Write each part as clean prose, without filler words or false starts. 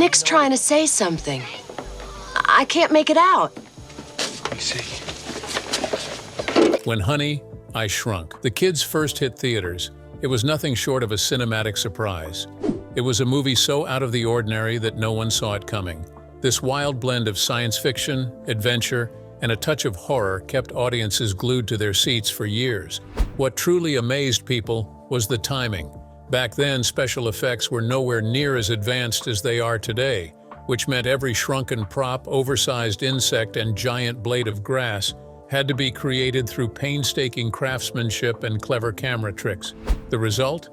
Nick's trying to say something. I can't make it out. Let me see. When Honey, I Shrunk the Kids first hit theaters, it was nothing short of a cinematic surprise. It was a movie so out of the ordinary that no one saw it coming. This wild blend of science fiction, adventure, and a touch of horror kept audiences glued to their seats for years. What truly amazed people was the timing. Back then, special effects were nowhere near as advanced as they are today, which meant every shrunken prop, oversized insect, and giant blade of grass had to be created through painstaking craftsmanship and clever camera tricks. The result?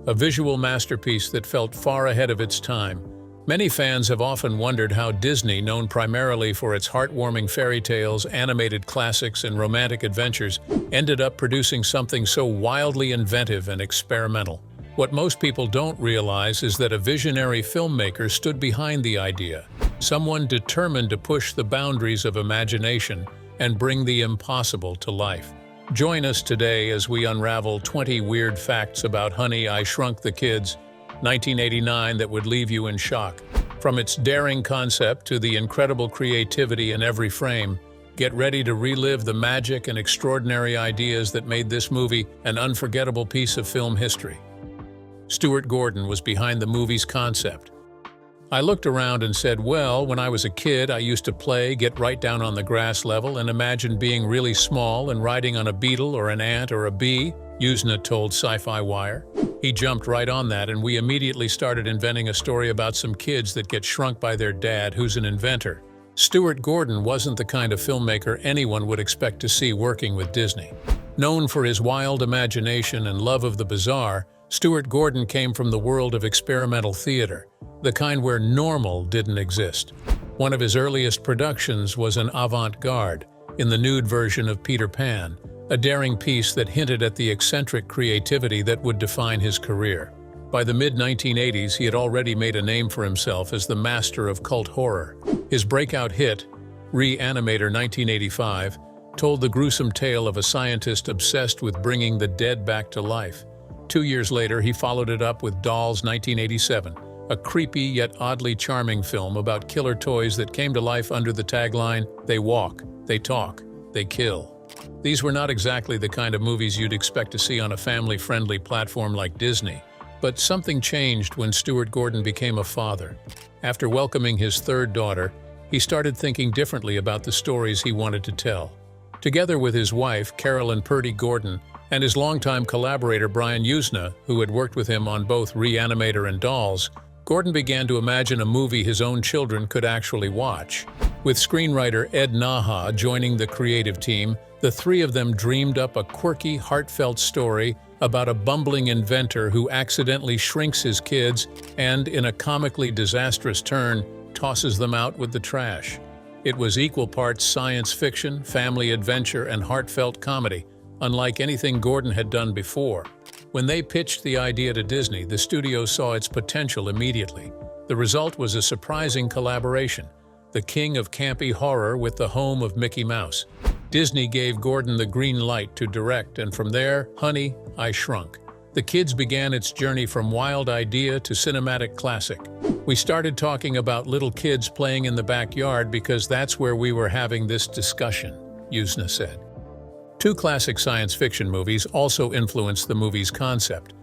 A visual masterpiece that felt far ahead of its time. Many fans have often wondered how Disney, known primarily for its heartwarming fairy tales, animated classics, and romantic adventures, ended up producing something so wildly inventive and experimental. What most people don't realize is that a visionary filmmaker stood behind the idea, someone determined to push the boundaries of imagination and bring the impossible to life. Join us today as we unravel 20 weird facts about Honey, I Shrunk the Kids, 1989 that would leave you in shock. From its daring concept to the incredible creativity in every frame, get ready to relive the magic and extraordinary ideas that made this movie an unforgettable piece of film history. Stuart Gordon was behind the movie's concept. I looked around and said, well, when I was a kid, I used to play, get right down on the grass level, and imagine being really small and riding on a beetle or an ant or a bee, Yuzna told Sci-Fi Wire. He jumped right on that, and we immediately started inventing a story about some kids that get shrunk by their dad, who's an inventor. Stuart Gordon wasn't the kind of filmmaker anyone would expect to see working with Disney. Known for his wild imagination and love of the bizarre, Stuart Gordon came from the world of experimental theater, the kind where normal didn't exist. One of his earliest productions was an avant-garde, in the nude version of Peter Pan, a daring piece that hinted at the eccentric creativity that would define his career. By the mid-1980s, he had already made a name for himself as the master of cult horror. His breakout hit, Re-Animator 1985, told the gruesome tale of a scientist obsessed with bringing the dead back to life. 2 years later, he followed it up with Dolls 1987, a creepy yet oddly charming film about killer toys that came to life under the tagline, "They walk, they talk, they kill." These were not exactly the kind of movies you'd expect to see on a family-friendly platform like Disney, but something changed when Stuart Gordon became a father. After welcoming his third daughter, he started thinking differently about the stories he wanted to tell. Together with his wife, Carolyn Purdy Gordon, and his longtime collaborator Brian Yuzna, who had worked with him on both Re-Animator and Dolls, Gordon began to imagine a movie his own children could actually watch. With screenwriter Ed Naha joining the creative team, the three of them dreamed up a quirky, heartfelt story about a bumbling inventor who accidentally shrinks his kids and, in a comically disastrous turn, tosses them out with the trash. It was equal parts science fiction, family adventure, and heartfelt comedy, unlike anything Gordon had done before. When they pitched the idea to Disney, the studio saw its potential immediately. The result was a surprising collaboration, the king of campy horror with the home of Mickey Mouse. Disney gave Gordon the green light to direct, and from there, Honey, I Shrunk the Kids began its journey from wild idea to cinematic classic. We started talking about little kids playing in the backyard because that's where we were having this discussion, Yuzna said. Two classic science fiction movies also influenced the movie's concept.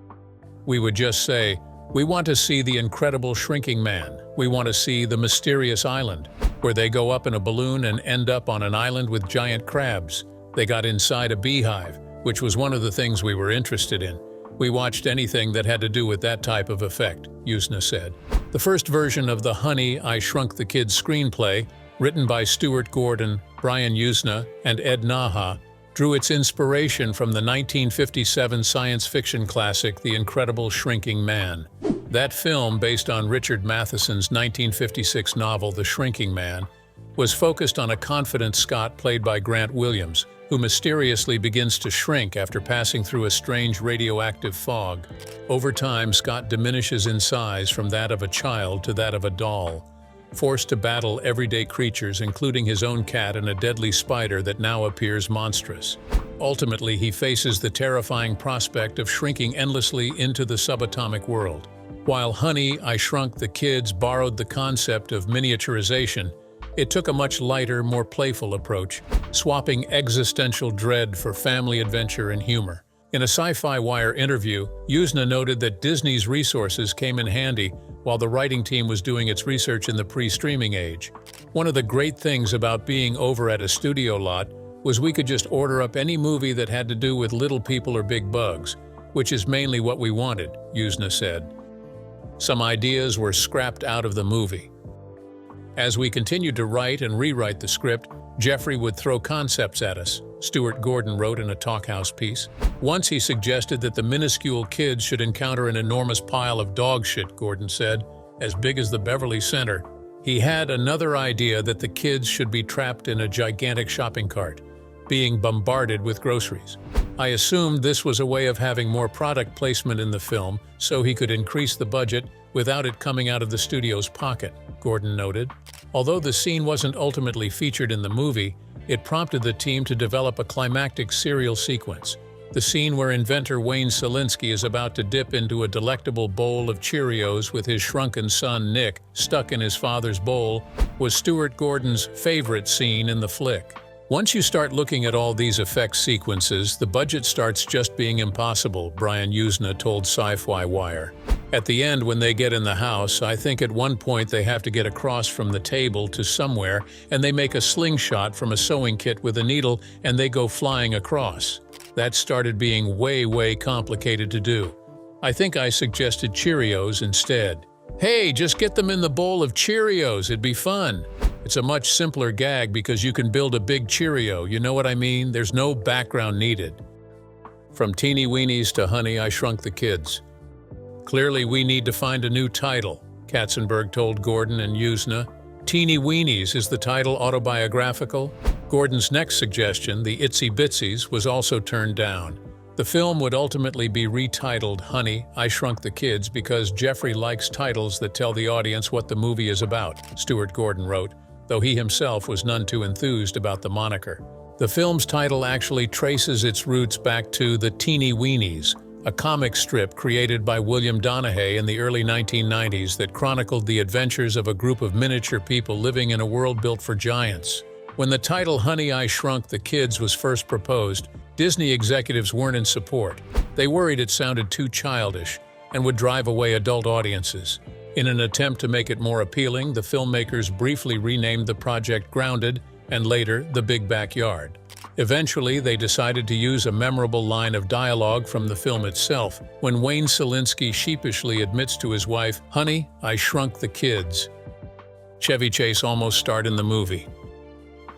We would just say, we want to see the incredible shrinking man. We want to see the mysterious island, where they go up in a balloon and end up on an island with giant crabs. They got inside a beehive, which was one of the things we were interested in. We watched anything that had to do with that type of effect, Yuzna said. The first version of the Honey, I Shrunk the Kids screenplay, written by Stuart Gordon, Brian Yuzna, and Ed Naha, drew its inspiration from the 1957 science fiction classic The Incredible Shrinking Man. That film, based on Richard Matheson's 1956 novel The Shrinking Man, was focused on a confident Scot played by Grant Williams, who mysteriously begins to shrink after passing through a strange radioactive fog. Over time, Scott diminishes in size from that of a child to that of a doll, forced to battle everyday creatures including his own cat and a deadly spider that now appears monstrous. Ultimately, he faces the terrifying prospect of shrinking endlessly into the subatomic world. While Honey, I Shrunk the Kids borrowed the concept of miniaturization, it took a much lighter, more playful approach, swapping existential dread for family adventure and humor. In a Sci-Fi Wire interview, Yuzna noted that Disney's resources came in handy while the writing team was doing its research in the pre-streaming age. One of the great things about being over at a studio lot was we could just order up any movie that had to do with little people or big bugs, which is mainly what we wanted, Yuzna said. Some ideas were scrapped out of the movie. As we continued to write and rewrite the script, Jeffrey would throw concepts at us, Stuart Gordon wrote in a Talkhouse piece. Once he suggested that the minuscule kids should encounter an enormous pile of dog shit, Gordon said, as big as the Beverly Center. He had another idea that the kids should be trapped in a gigantic shopping cart, being bombarded with groceries. I assumed this was a way of having more product placement in the film so he could increase the budget without it coming out of the studio's pocket, Gordon noted. Although the scene wasn't ultimately featured in the movie, it prompted the team to develop a climactic serial sequence. The scene where inventor Wayne Szalinski is about to dip into a delectable bowl of Cheerios with his shrunken son Nick stuck in his father's bowl was Stuart Gordon's favorite scene in the flick. Once you start looking at all these effects sequences, the budget starts just being impossible, Brian Yuzna told Sci-Fi Wire. At the end, when they get in the house, I think at one point they have to get across from the table to somewhere, and they make a slingshot from a sewing kit with a needle, and they go flying across. That started being way complicated to do. I think I suggested Cheerios instead. Hey, just get them in the bowl of Cheerios, it'd be fun. It's a much simpler gag because you can build a big Cheerio, you know what I mean? There's no background needed. From teeny weenies to Honey, I Shrunk the Kids. Clearly, we need to find a new title, Katzenberg told Gordon and Yuzna. Teeny Weenies is the title autobiographical? Gordon's next suggestion, the Itsy Bitsies, was also turned down. The film would ultimately be retitled Honey, I Shrunk the Kids because Jeffrey likes titles that tell the audience what the movie is about, Stuart Gordon wrote, though he himself was none too enthused about the moniker. The film's title actually traces its roots back to the Teeny Weenies, a comic strip created by William Donahue in the early 1990s that chronicled the adventures of a group of miniature people living in a world built for giants. When the title Honey, I Shrunk the Kids was first proposed, Disney executives weren't in support. They worried it sounded too childish and would drive away adult audiences. In an attempt to make it more appealing, the filmmakers briefly renamed the project Grounded and later The Big Backyard. Eventually, they decided to use a memorable line of dialogue from the film itself, when Wayne Szalinski sheepishly admits to his wife, "Honey, I shrunk the kids." Chevy Chase almost starred in the movie.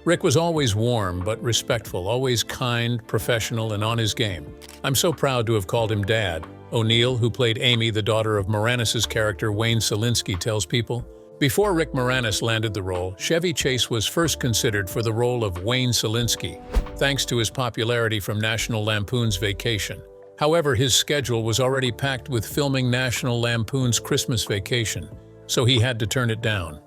Rick was always warm but respectful, always kind, professional, and on his game. I'm so proud to have called him Dad, O'Neill, who played Amy, the daughter of Moranis' character Wayne Szalinski, tells People. Before Rick Moranis landed the role, Chevy Chase was first considered for the role of Wayne Szalinski, thanks to his popularity from National Lampoon's Vacation. However, his schedule was already packed with filming National Lampoon's Christmas Vacation, so he had to turn it down.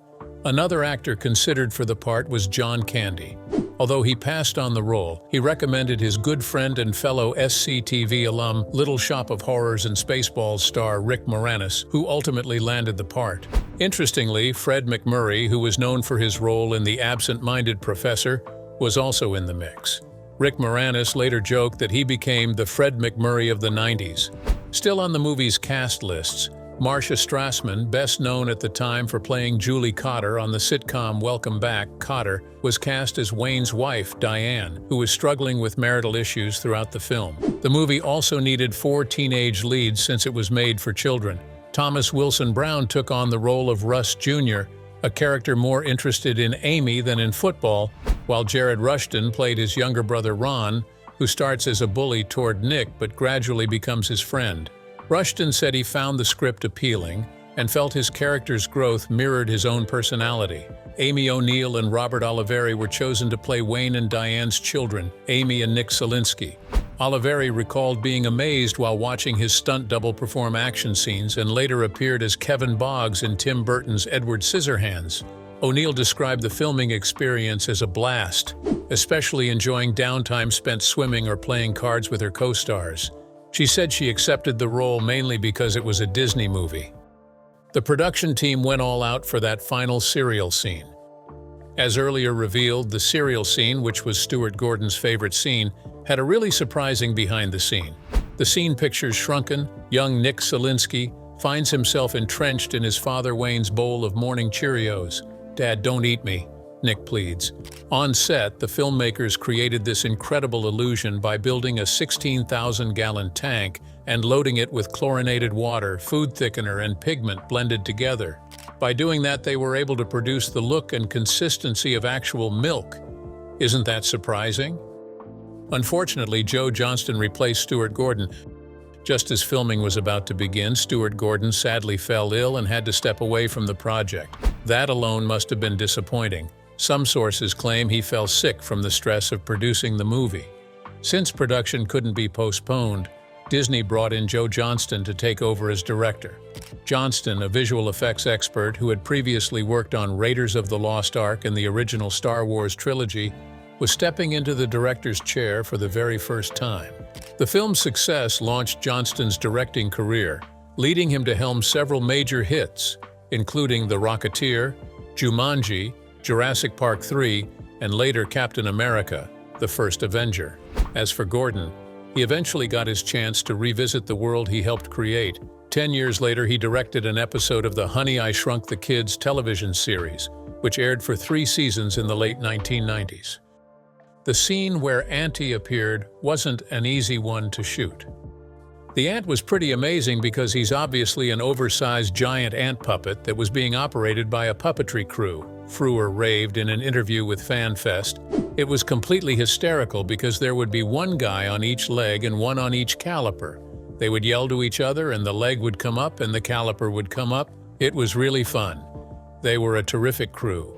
Another actor considered for the part was John Candy. Although he passed on the role, he recommended his good friend and fellow SCTV alum, Little Shop of Horrors and Spaceballs star Rick Moranis, who ultimately landed the part. Interestingly, Fred MacMurray, who was known for his role in The Absent-Minded Professor, was also in the mix. Rick Moranis later joked that he became the Fred MacMurray of the 90s. Still on the movie's cast lists, Marcia Strassman, best known at the time for playing Julie Cotter on the sitcom Welcome Back, Cotter, was cast as Wayne's wife, Diane, who was struggling with marital issues throughout the film. The movie also needed 4 teenage leads since it was made for children. Thomas Wilson Brown took on the role of Russ Jr., a character more interested in Amy than in football, while Jared Rushton played his younger brother Ron, who starts as a bully toward Nick but gradually becomes his friend. Rushton said he found the script appealing and felt his character's growth mirrored his own personality. Amy O'Neill and Robert Oliveri were chosen to play Wayne and Diane's children, Amy and Nick Szalinski. Oliveri recalled being amazed while watching his stunt double perform action scenes and later appeared as Kevin Boggs in Tim Burton's Edward Scissorhands. O'Neill described the filming experience as a blast, especially enjoying downtime spent swimming or playing cards with her co-stars. She said she accepted the role mainly because it was a Disney movie. The production team went all out for that final cereal scene. As earlier revealed, the cereal scene, which was Stuart Gordon's favorite scene, had a really surprising behind the scene. The scene pictures shrunken, young Nick Solinsky finds himself entrenched in his father Wayne's bowl of morning Cheerios. "Dad, don't eat me," Nick pleads. On set, the filmmakers created this incredible illusion by building a 16,000-gallon tank and loading it with chlorinated water, food thickener, and pigment blended together. By doing that, they were able to produce the look and consistency of actual milk. Isn't that surprising? Unfortunately, Joe Johnston replaced Stuart Gordon. Just as filming was about to begin, Stuart Gordon sadly fell ill and had to step away from the project. That alone must have been disappointing. Some sources claim he fell sick from the stress of producing the movie. Since production couldn't be postponed, Disney brought in Joe Johnston to take over as director. Johnston, a visual effects expert who had previously worked on Raiders of the Lost Ark and the original Star Wars trilogy, was stepping into the director's chair for the very first time. The film's success launched Johnston's directing career, leading him to helm several major hits, including The Rocketeer, Jumanji, Jurassic Park 3, and later Captain America, the First Avenger. As for Gordon, he eventually got his chance to revisit the world he helped create. 10 years later, he directed an episode of the Honey, I Shrunk the Kids television series, which aired for 3 seasons in the late 1990s. The scene where Auntie appeared wasn't an easy one to shoot. The ant was pretty amazing because he's obviously an oversized giant ant puppet that was being operated by a puppetry crew, Frewer raved in an interview with FanFest. It was completely hysterical because there would be one guy on each leg and one on each caliper. They would yell to each other and the leg would come up and the caliper would come up. It was really fun. They were a terrific crew.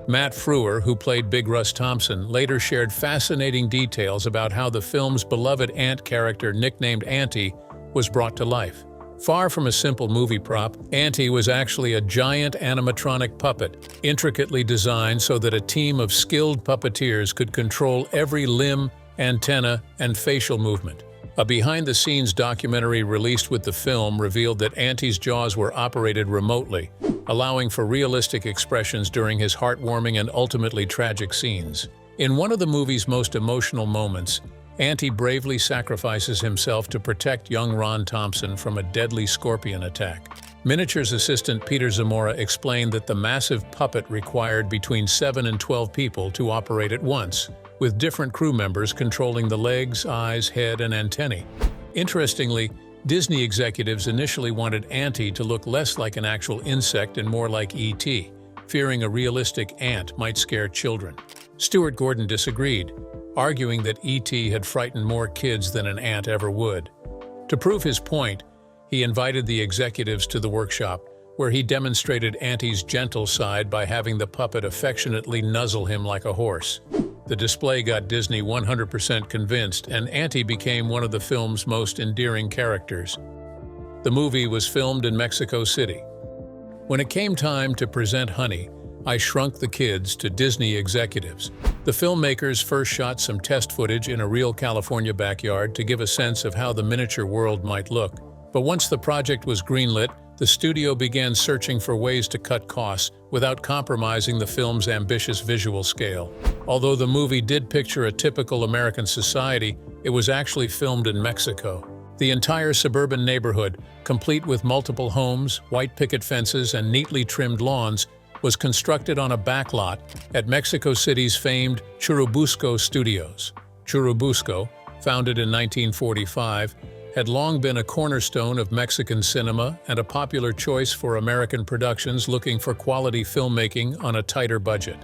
Matt Frewer, who played Big Russ Thompson, later shared fascinating details about how the film's beloved ant character, nicknamed Auntie, was brought to life. Far from a simple movie prop, Auntie was actually a giant animatronic puppet, intricately designed so that a team of skilled puppeteers could control every limb, antenna, and facial movement. A behind-the-scenes documentary released with the film revealed that Auntie's jaws were operated remotely, allowing for realistic expressions during his heartwarming and ultimately tragic scenes. In one of the movie's most emotional moments, Auntie bravely sacrifices himself to protect young Ron Thompson from a deadly scorpion attack. Miniatures assistant Peter Zamora explained that the massive puppet required between 7 and 12 people to operate at once, with different crew members controlling the legs, eyes, head, and antennae. Interestingly, Disney executives initially wanted Auntie to look less like an actual insect and more like E.T., fearing a realistic ant might scare children. Stuart Gordon disagreed, arguing that E.T. had frightened more kids than an ant ever would. To prove his point, he invited the executives to the workshop, where he demonstrated Auntie's gentle side by having the puppet affectionately nuzzle him like a horse. The display got Disney 100% convinced, and Auntie became one of the film's most endearing characters. The movie was filmed in Mexico City. When it came time to present Honey, I Shrunk the Kids to Disney executives, the filmmakers first shot some test footage in a real California backyard to give a sense of how the miniature world might look. But once the project was greenlit, the studio began searching for ways to cut costs without compromising the film's ambitious visual scale. Although the movie did picture a typical American society, it was actually filmed in Mexico. The entire suburban neighborhood, complete with multiple homes, white picket fences, and neatly trimmed lawns, was constructed on a backlot at Mexico City's famed Churubusco Studios. Churubusco, founded in 1945, had long been a cornerstone of Mexican cinema and a popular choice for American productions looking for quality filmmaking on a tighter budget.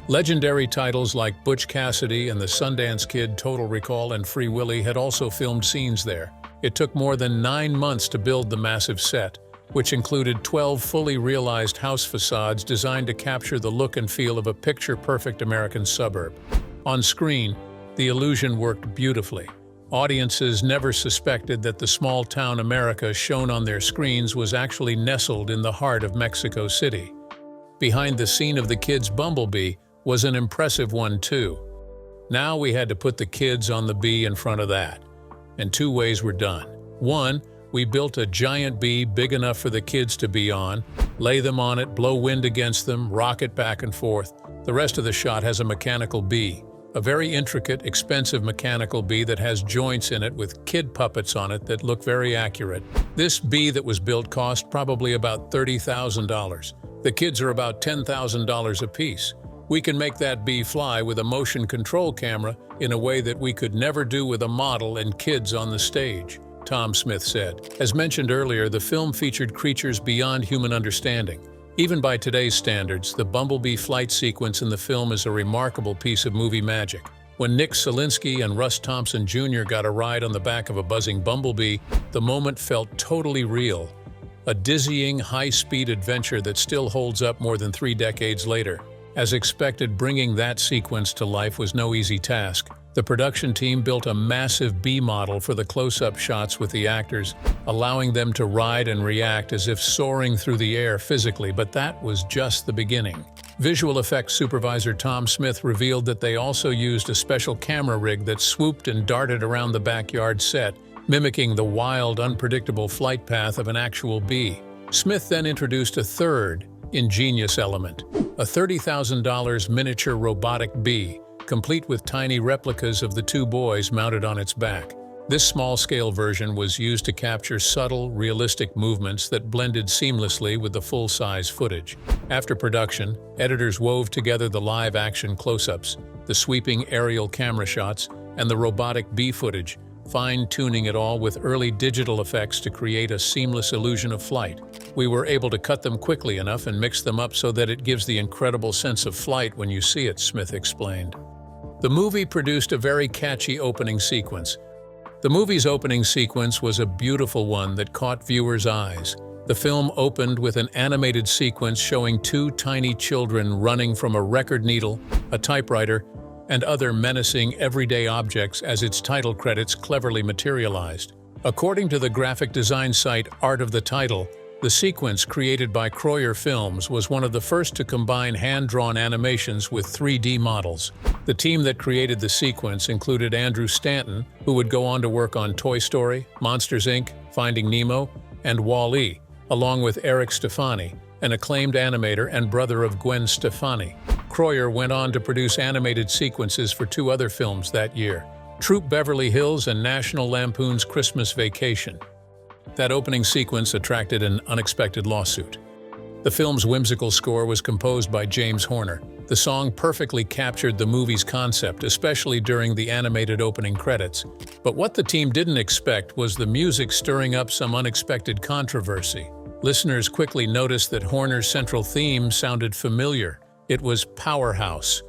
Legendary titles like Butch Cassidy and the Sundance Kid, Total Recall, and Free Willy had also filmed scenes there. It took more than 9 months to build the massive set, which included 12 fully realized house facades designed to capture the look and feel of a picture-perfect American suburb. On screen, the illusion worked beautifully. Audiences never suspected that the small-town America shown on their screens was actually nestled in the heart of Mexico City. Behind the scene of the kids' bumblebee was an impressive one too. Now we had to put the kids on the bee in front of that. And 2 ways were done. 1, we built a giant bee big enough for the kids to be on. Lay them on it, blow wind against them, rock it back and forth. The rest of the shot has a mechanical bee. A very intricate, expensive mechanical bee that has joints in it with kid puppets on it that look very accurate. This bee that was built cost probably about $30,000. The kids are about $10,000 a piece. We can make that bee fly with a motion control camera in a way that we could never do with a model and kids on the stage, Tom Smith said. As mentioned earlier, the film featured creatures beyond human understanding. Even by today's standards, the bumblebee flight sequence in the film is a remarkable piece of movie magic. When Nick Solinsky and Russ Thompson Jr. got a ride on the back of a buzzing bumblebee, the moment felt totally real. A dizzying, high-speed adventure that still holds up more than 3 decades later. As expected, bringing that sequence to life was no easy task. The production team built a massive bee model for the close-up shots with the actors, allowing them to ride and react as if soaring through the air physically, but that was just the beginning. Visual effects supervisor Tom Smith revealed that they also used a special camera rig that swooped and darted around the backyard set, mimicking the wild, unpredictable flight path of an actual bee. Smith then introduced a third, ingenious element, a $30,000 miniature robotic bee, complete with tiny replicas of the 2 boys mounted on its back. This small-scale version was used to capture subtle, realistic movements that blended seamlessly with the full-size footage. After production, editors wove together the live-action close-ups, the sweeping aerial camera shots, and the robotic bee footage, fine-tuning it all with early digital effects to create a seamless illusion of flight. We were able to cut them quickly enough and mix them up so that it gives the incredible sense of flight when you see it, Smith explained. The movie produced a very catchy opening sequence. The movie's opening sequence was a beautiful one that caught viewers' eyes. The film opened with an animated sequence showing 2 tiny children running from a record needle, a typewriter, and other menacing everyday objects as its title credits cleverly materialized. According to the graphic design site Art of the Title, the sequence created by Kroyer Films was one of the first to combine hand-drawn animations with 3D models. The team that created the sequence included Andrew Stanton, who would go on to work on Toy Story, Monsters, Inc., Finding Nemo, and Wall-E, along with Eric Stefani, an acclaimed animator and brother of Gwen Stefani. Kroyer went on to produce animated sequences for 2 other films that year, Troop Beverly Hills and National Lampoon's Christmas Vacation. That opening sequence attracted an unexpected lawsuit. The film's whimsical score was composed by James Horner. The song perfectly captured the movie's concept, especially during the animated opening credits. But what the team didn't expect was the music stirring up some unexpected controversy. Listeners quickly noticed that Horner's central theme sounded familiar. It was Powerhouse,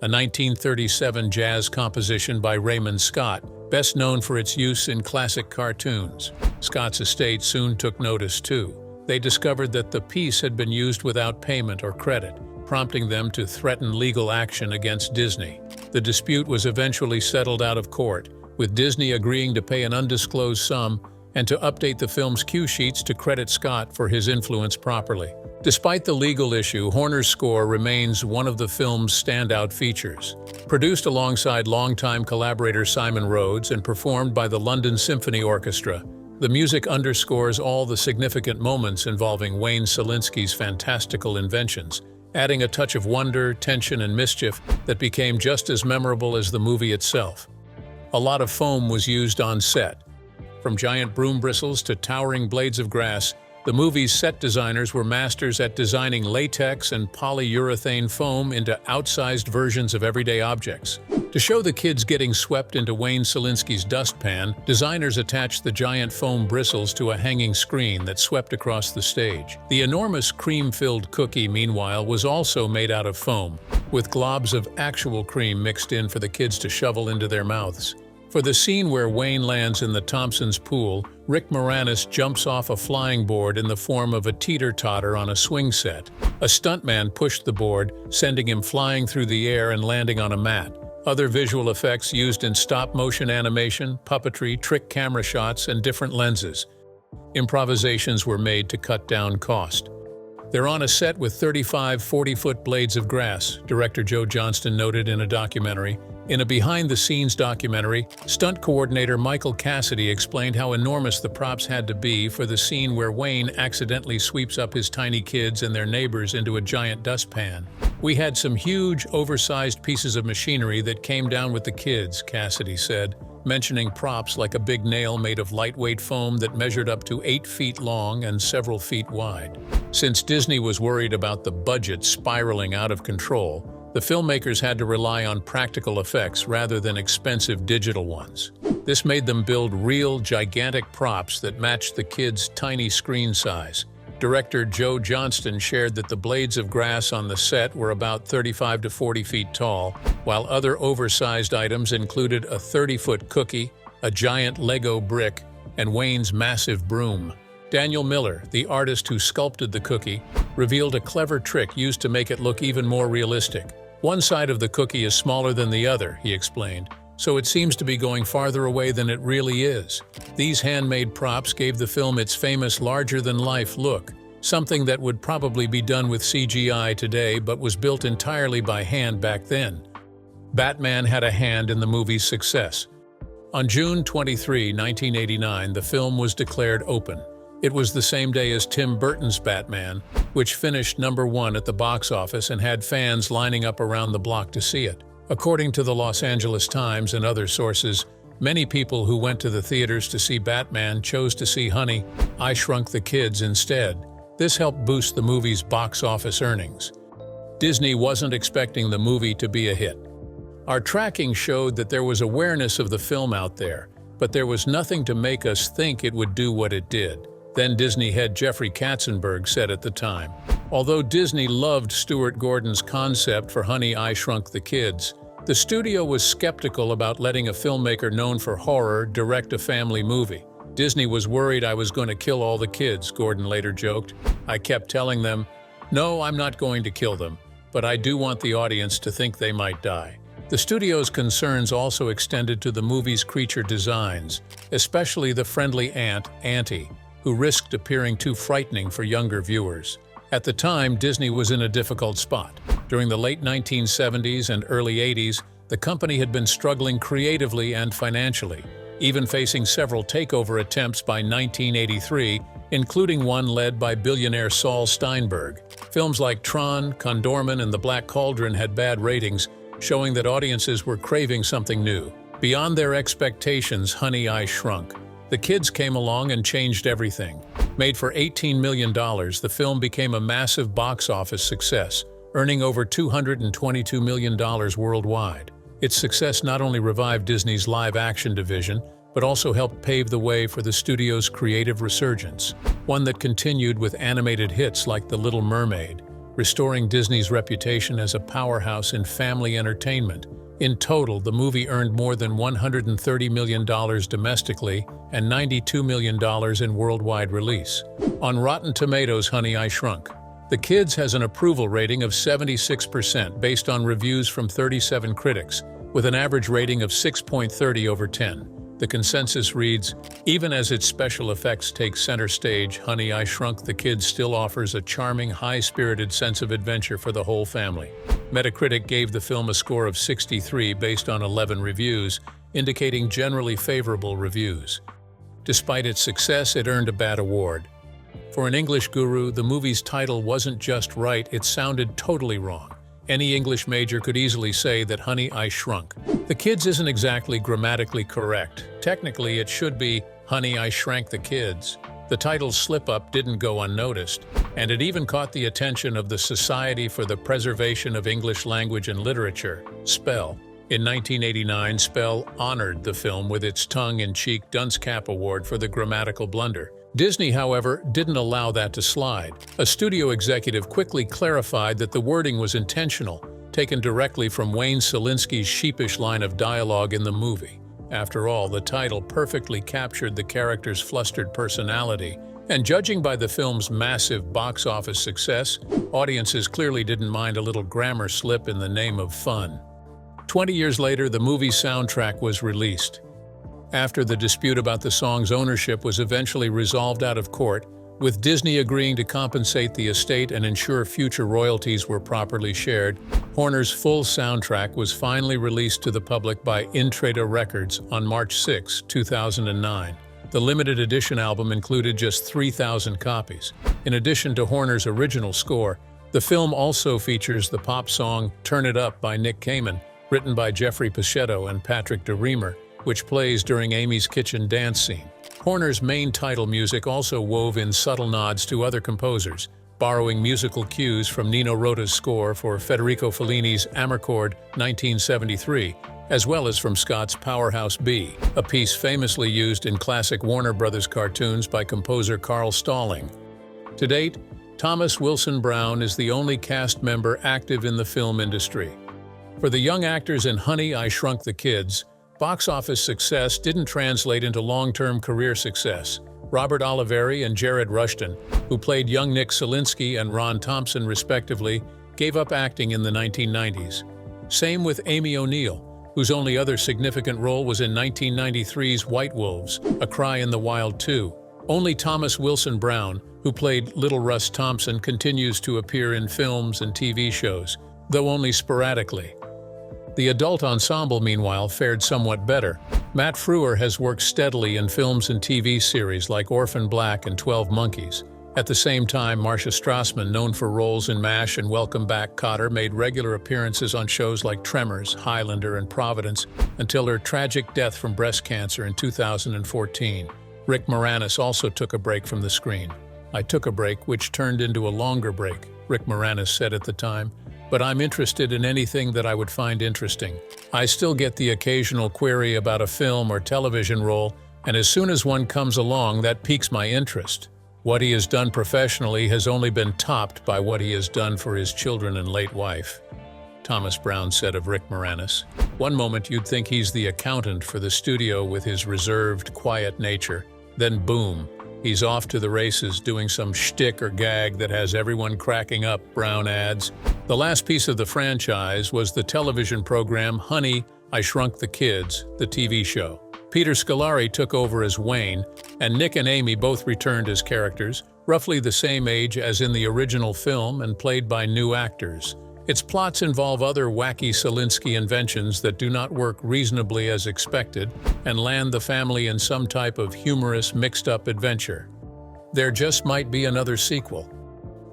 a 1937 jazz composition by Raymond Scott, best known for its use in classic cartoons. Scott's estate soon took notice too. They discovered that the piece had been used without payment or credit, prompting them to threaten legal action against Disney. The dispute was eventually settled out of court, with Disney agreeing to pay an undisclosed sum and to update the film's cue sheets to credit Scott for his influence properly. Despite the legal issue, Horner's score remains one of the film's standout features. Produced alongside longtime collaborator Simon Rhodes and performed by the London Symphony Orchestra, the music underscores all the significant moments involving Wayne Solinsky's fantastical inventions, adding a touch of wonder, tension, and mischief that became just as memorable as the movie itself. A lot of foam was used on set. From giant broom bristles to towering blades of grass, the movie's set designers were masters at designing latex and polyurethane foam into outsized versions of everyday objects. To show the kids getting swept into Wayne Solinsky's dustpan, designers attached the giant foam bristles to a hanging screen that swept across the stage. The enormous cream-filled cookie, meanwhile, was also made out of foam, with globs of actual cream mixed in for the kids to shovel into their mouths. For the scene where Wayne lands in the Thompsons' pool, Rick Moranis jumps off a flying board in the form of a teeter-totter on a swing set. A stuntman pushed the board, sending him flying through the air and landing on a mat. Other visual effects used in stop-motion animation, puppetry, trick camera shots, and different lenses. Improvisations were made to cut down cost. They're on a set with 35 40-foot blades of grass, director Joe Johnston noted in a documentary. In a behind-the-scenes documentary, stunt coordinator Michael Cassidy explained how enormous the props had to be for the scene where Wayne accidentally sweeps up his tiny kids and their neighbors into a giant dustpan. "We had some huge, oversized pieces of machinery that came down with the kids," Cassidy said, mentioning props like a big nail made of lightweight foam that measured up to 8 feet long and several feet wide. Since Disney was worried about the budget spiraling out of control, the filmmakers had to rely on practical effects rather than expensive digital ones. This made them build real, gigantic props that matched the kids' tiny screen size. Director Joe Johnston shared that the blades of grass on the set were about 35 to 40 feet tall, while other oversized items included a 30-foot cookie, a giant Lego brick, and Wayne's massive broom. Daniel Miller, the artist who sculpted the cookie, revealed a clever trick used to make it look even more realistic. "One side of the cookie is smaller than the other," he explained, "so it seems to be going farther away than it really is." These handmade props gave the film its famous larger-than-life look, something that would probably be done with CGI today but was built entirely by hand back then. Batman had a hand in the movie's success. On June 23, 1989, the film was declared open. It was the same day as Tim Burton's Batman, which finished #1 at the box office and had fans lining up around the block to see it. According to the Los Angeles Times and other sources, many people who went to the theaters to see Batman chose to see Honey, I Shrunk the Kids instead. This helped boost the movie's box office earnings. Disney wasn't expecting the movie to be a hit. "Our tracking showed that there was awareness of the film out there, but there was nothing to make us think it would do what it did," then Disney head Jeffrey Katzenberg said at the time. Although Disney loved Stuart Gordon's concept for Honey, I Shrunk the Kids, the studio was skeptical about letting a filmmaker known for horror direct a family movie. "Disney was worried I was going to kill all the kids," Gordon later joked. "I kept telling them, no, I'm not going to kill them, but I do want the audience to think they might die." The studio's concerns also extended to the movie's creature designs, especially the friendly ant, Auntie, who risked appearing too frightening for younger viewers. At the time, Disney was in a difficult spot. During the late 1970s and early 80s, the company had been struggling creatively and financially, even facing several takeover attempts by 1983, including one led by billionaire Saul Steinberg. Films like Tron, Condorman, and The Black Cauldron had bad ratings, showing that audiences were craving something new. Beyond their expectations, Honey, I Shrunk the Kids came along and changed everything. Made for $18 million, the film became a massive box office success, earning over $222 million worldwide. Its success not only revived Disney's live-action division, but also helped pave the way for the studio's creative resurgence, one that continued with animated hits like The Little Mermaid, restoring Disney's reputation as a powerhouse in family entertainment. In total, the movie earned more than $130 million domestically and $92 million in worldwide release. On Rotten Tomatoes, Honey, I Shrunk the Kids has an approval rating of 76% based on reviews from 37 critics, with an average rating of 6.30 over 10. The consensus reads, "Even as its special effects take center stage, Honey, I Shrunk the Kids still offers a charming, high-spirited sense of adventure for the whole family." Metacritic gave the film a score of 63 based on 11 reviews, indicating generally favorable reviews. Despite its success, it earned a bad award. For an English guru, the movie's title wasn't just right, it sounded totally wrong. Any English major could easily say that Honey, I Shrunk the Kids isn't exactly grammatically correct. Technically, it should be Honey, I Shrank the Kids. The title's slip-up didn't go unnoticed, and it even caught the attention of the Society for the Preservation of English Language and Literature, SPELL. In 1989, SPELL honored the film with its tongue-in-cheek dunce cap award for the grammatical blunder. Disney, however, didn't allow that to slide. A studio executive quickly clarified that the wording was intentional, taken directly from Wayne Szalinski's sheepish line of dialogue in the movie. After all, the title perfectly captured the character's flustered personality, and judging by the film's massive box office success, audiences clearly didn't mind a little grammar slip in the name of fun. 20 years later, the movie's soundtrack was released. After the dispute about the song's ownership was eventually resolved out of court, With Disney agreeing to compensate the estate and ensure future royalties were properly shared, Horner's full soundtrack was finally released to the public by Intrada Records on March 6, 2009. The limited edition album included just 3,000 copies. In addition to Horner's original score, the film also features the pop song Turn It Up by Nick Kamen, written by Jeffrey Pichetto and Patrick DeReamer, which plays during Amy's kitchen dance scene. Horner's main title music also wove in subtle nods to other composers, borrowing musical cues from Nino Rota's score for Federico Fellini's Amarcord 1973, as well as from Scott's Powerhouse B, a piece famously used in classic Warner Brothers cartoons by composer Carl Stalling. To date, Thomas Wilson Brown is the only cast member active in the film industry. For the young actors in Honey, I Shrunk the Kids, box office success didn't translate into long-term career success. Robert Oliveri and Jared Rushton, who played young Nick Solinsky and Ron Thompson respectively, gave up acting in the 1990s. Same with Amy O'Neill, whose only other significant role was in 1993's White Wolves, A Cry in the Wild 2. Only Thomas Wilson Brown, who played Little Russ Thompson, continues to appear in films and TV shows, though only sporadically. The adult ensemble, meanwhile, fared somewhat better. Matt Frewer has worked steadily in films and TV series like Orphan Black and 12 Monkeys. At the same time, Marcia Strassman, known for roles in MASH and Welcome Back, Kotter, made regular appearances on shows like Tremors, Highlander, and Providence until her tragic death from breast cancer in 2014. Rick Moranis also took a break from the screen. "I took a break, which turned into a longer break," Rick Moranis said at the time. "But I'm interested in anything that I would find interesting. I still get the occasional query about a film or television role, and as soon as one comes along, that piques my interest." What he has done professionally has only been topped by what he has done for his children and late wife, Thomas Brown said of Rick Moranis. One moment you'd think he's the accountant for the studio with his reserved, quiet nature. Then boom, he's off to the races doing some shtick or gag that has everyone cracking up, Brown adds. The last piece of the franchise was the television program Honey, I Shrunk the Kids, the TV show. Peter Scolari took over as Wayne, and Nick and Amy both returned as characters, roughly the same age as in the original film and played by new actors. Its plots involve other wacky Solinsky inventions that do not work reasonably as expected and land the family in some type of humorous, mixed-up adventure. There just might be another sequel.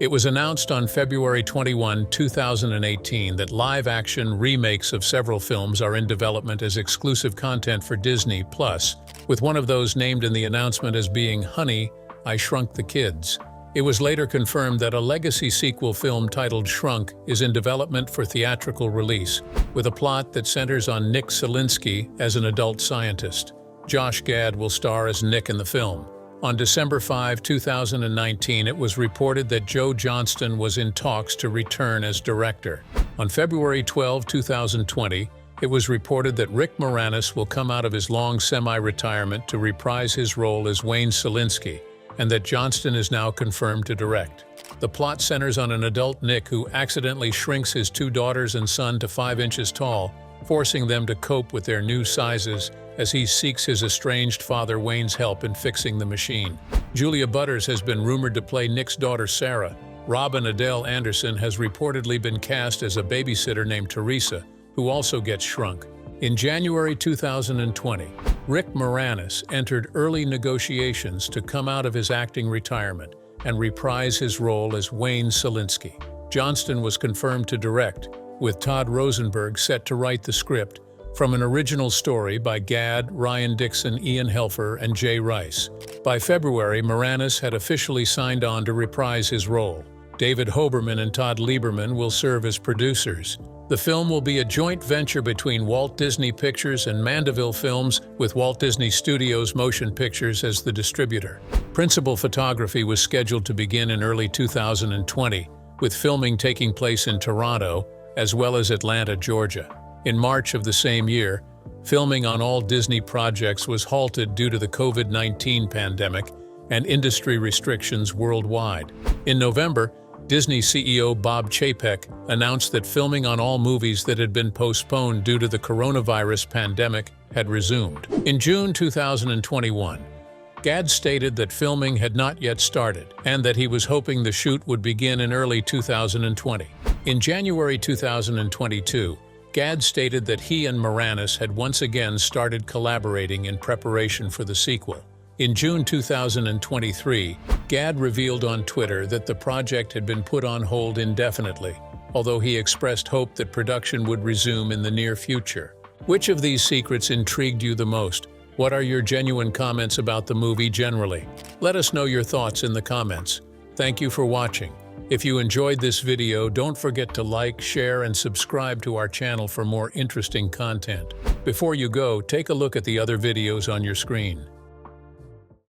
It was announced on February 21, 2018 that live-action remakes of several films are in development as exclusive content for Disney+, with one of those named in the announcement as being Honey, I Shrunk the Kids. It was later confirmed that a legacy sequel film titled Shrunk is in development for theatrical release, with a plot that centers on Nick Solinsky as an adult scientist. Josh Gad will star as Nick in the film. On December 5, 2019, it was reported that Joe Johnston was in talks to return as director. On February 12, 2020, it was reported that Rick Moranis will come out of his long semi-retirement to reprise his role as Wayne Solinsky, and that Johnston is now confirmed to direct. The plot centers on an adult Nick who accidentally shrinks his two daughters and son to 5 inches tall, forcing them to cope with their new sizes as he seeks his estranged father Wayne's help in fixing the machine. Julia Butters has been rumored to play Nick's daughter Sarah. Robin Adele Anderson has reportedly been cast as a babysitter named Teresa, who also gets shrunk. In January 2020, Rick Moranis entered early negotiations to come out of his acting retirement and reprise his role as Wayne Solinsky. Johnston was confirmed to direct, with Todd Rosenberg set to write the script from an original story by Gad, Ryan Dixon, Ian Helfer, and Jay Rice. By February, Moranis had officially signed on to reprise his role. David Hoberman and Todd Lieberman will serve as producers. The film will be a joint venture between Walt Disney Pictures and Mandeville Films, with Walt Disney Studios Motion Pictures as the distributor. Principal photography was scheduled to begin in early 2020, with filming taking place in Toronto, as well as Atlanta, Georgia. In March of the same year, filming on all Disney projects was halted due to the COVID-19 pandemic and industry restrictions worldwide. In November, Disney CEO Bob Chapek announced that filming on all movies that had been postponed due to the coronavirus pandemic had resumed. In June 2021, Gad stated that filming had not yet started and that he was hoping the shoot would begin in early 2020. In January 2022, Gad stated that he and Moranis had once again started collaborating in preparation for the sequel. In June 2023, Gad revealed on Twitter that the project had been put on hold indefinitely, although he expressed hope that production would resume in the near future. Which of these secrets intrigued you the most? What are your genuine comments about the movie generally? Let us know your thoughts in the comments. Thank you for watching. If you enjoyed this video, don't forget to like, share, and subscribe to our channel for more interesting content. Before you go, take a look at the other videos on your screen.